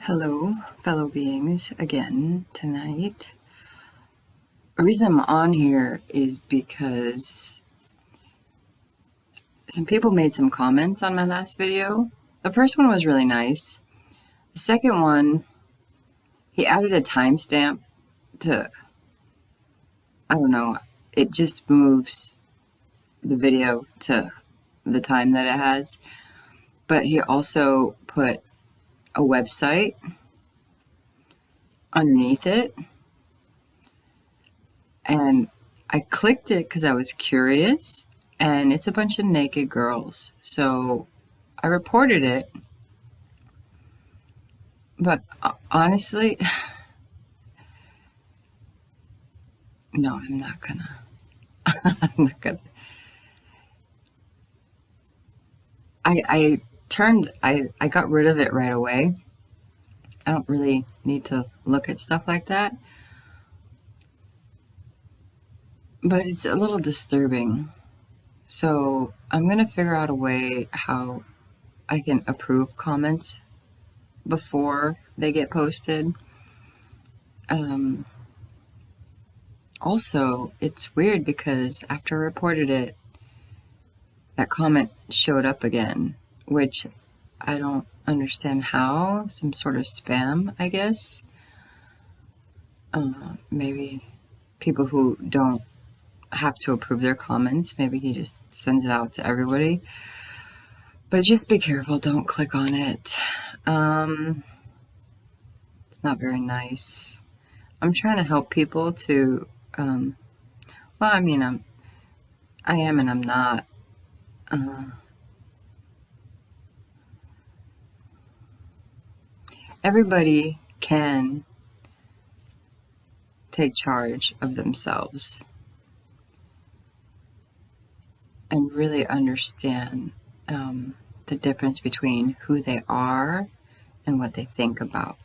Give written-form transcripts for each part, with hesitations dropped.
Hello, fellow beings, again tonight. The reason I'm on here is because some people made some comments on my last video. The first one was really nice. The second one, he added a timestamp to, I don't know, it just moves the video to the time that it has. But he also put a website underneath it. And I clicked it because I was curious, and it's a bunch of naked girls. So I reported it. But honestly, no, I'm not gonna. I'm not gonna. I got rid of it right away. I don't really need to look at stuff like that. But it's a little disturbing. So I'm gonna figure out a way how I can approve comments before they get posted. Also, it's weird because after I reported it, that comment showed up again, which I don't understand how. Some sort of spam, I guess. Maybe people who don't have to approve their comments, maybe he just sends it out to everybody. But just be careful, don't click on it. It's not very nice. I'm trying to help people to, I am and I'm not. Everybody can take charge of themselves and really understand the difference between who they are and what they think about.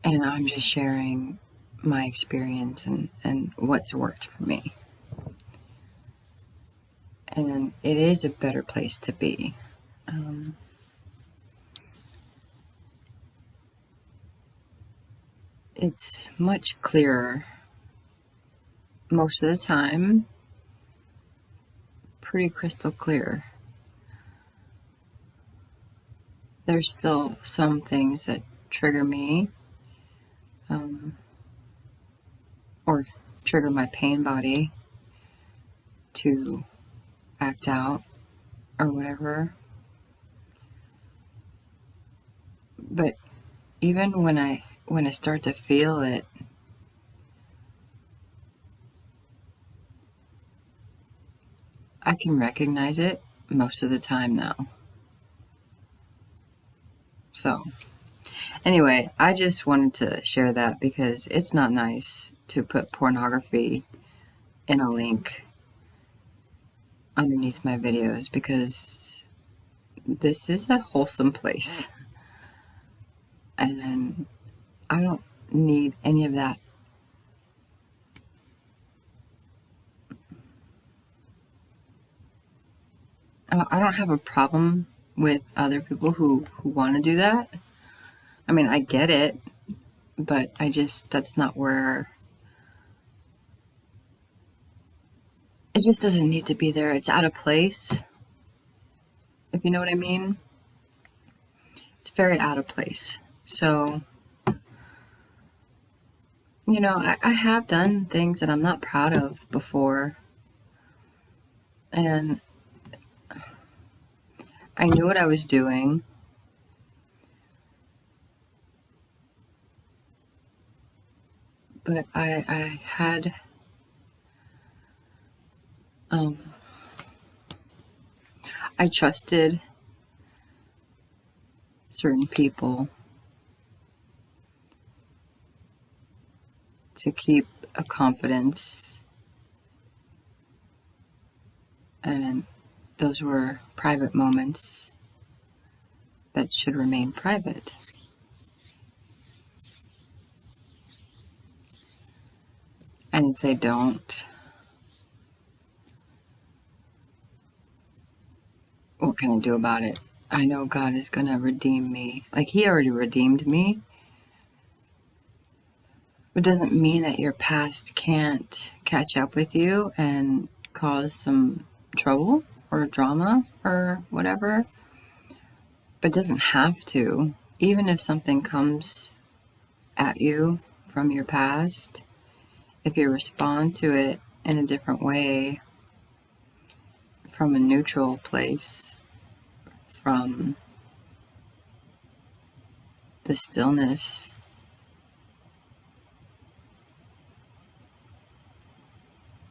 And I'm just sharing my experience and what's worked for me. And it is a better place to be. It's much clearer most of the time, pretty crystal clear. There's still some things that trigger me or trigger my pain body to act out or whatever. But even when I start to feel it, I can recognize it most of the time now. So anyway, I just wanted to share that because it's not nice to put pornography in a link underneath my videos, because this is a wholesome place and I don't need any of that. I don't have a problem with other people who want to do that. I mean, I get it, but that's not where, it just doesn't need to be there. It's out of place, if you know what I mean. It's very out of place. So, I have done things that I'm not proud of before, and I knew what I was doing. But I had I trusted certain people to keep a confidence, and those were private moments that should remain private. And if they don't, what can I do about it? I know God is going to redeem me. Like, He already redeemed me. It doesn't mean that your past can't catch up with you and cause some trouble or drama or whatever. But it doesn't have to. Even if something comes at you from your past, if you respond to it in a different way, from a neutral place, from the stillness,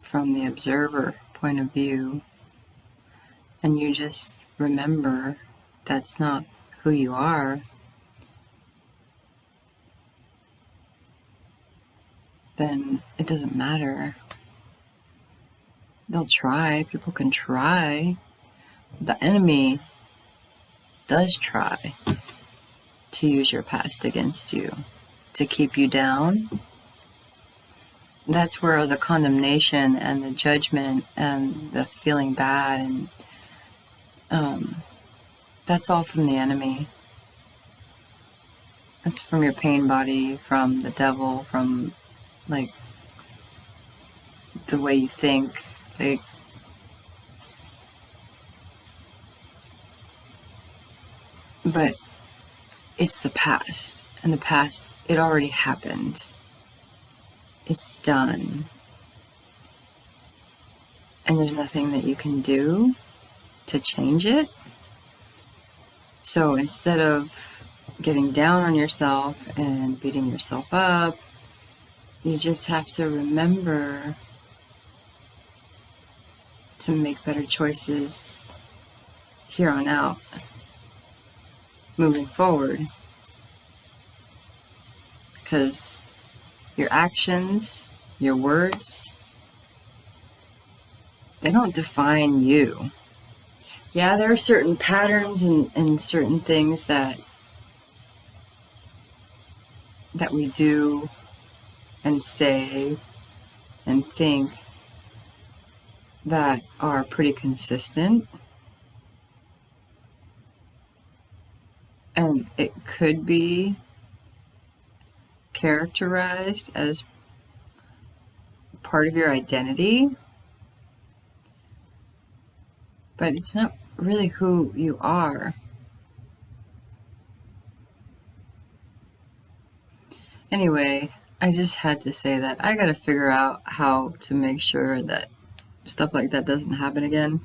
from the observer point of view, and you just remember that's not who you are, then it doesn't matter. They'll try. People can try. The enemy does try to use your past against you, to keep you down. That's where the condemnation and the judgment and the feeling bad, and that's all from the enemy. That's from your pain body, from the devil, from like the way you think. Like, but it's the past, and the past, it already happened. It's done. And there's nothing that you can do to change it. So instead of getting down on yourself and beating yourself up, you just have to remember to make better choices here on out, moving forward. Because your actions, your words, they don't define you. Yeah, there are certain patterns and certain things that we do and say and think that are pretty consistent. And it could be characterized as part of your identity, but it's not really who you are. Anyway, I just had to say that I gotta figure out how to make sure that stuff like that doesn't happen again.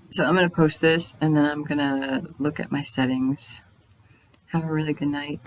So I'm gonna post this, and then I'm gonna look at my settings. Have a really good night.